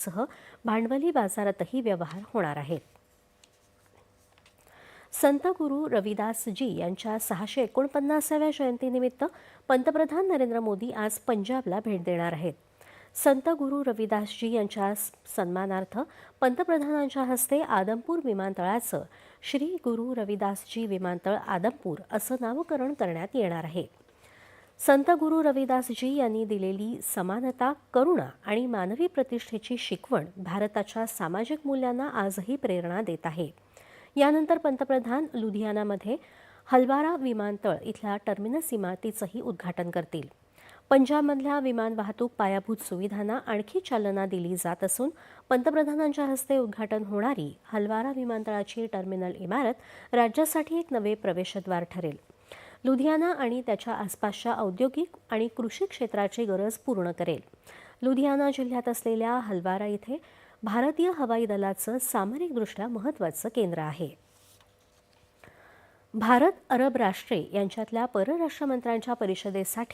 सह भांडवली बाजारातही व्यवहार होणार आहेत. संत गुरु रविदासजी यांच्या 649व्या जयंतीनिमित्त पंतप्रधान नरेंद्र मोदी आज पंजाबला भेट देणार आहेत. संत गुरु रविदासजी यांच्या सन्मानार्थ पंतप्रधानांच्या हस्ते आदमपूर विमानतळाचं श्री गुरु रविदासजी विमानतळ आदमपूर असं नामकरण करण्यात येणार आहे. संत गुरु रविदासजी यांनी दिलेली समानता, करुणा आणि मानवी प्रतिष्ठेची शिकवण भारताच्या सामाजिक मूल्यांना आजही प्रेरणा देत आहे. यानंतर पंतप्रधान लुधियानामध्ये हलवारा विमानतळ इथल्या टर्मिनस इमारतीचंही उद्घाटन करतील. पंजाबमधल्या विमान वाहतूक पायाभूत सुविधांना आणखी चालना दिली जात असून पंतप्रधानांच्या हस्ते उद्घाटन होणारी हलवारा विमानतळाची टर्मिनल इमारत राज्यासाठी एक नवे प्रवेशद्वार ठरेल. लुधियाना आणि त्याच्या आसपासच्या औद्योगिक आणि कृषी क्षेत्राची गरज पूर्ण करेल. लुधियाना जिल्ह्यात असलेल्या हलवारा इथे भारतीय हवाई दलाचं सामरिकदृष्ट्या महत्त्वाचं केंद्र आहे. भारत अरब राष्ट्रे यांच्यातल्या परराष्ट्र मंत्र्यांच्या परिषदेसाठी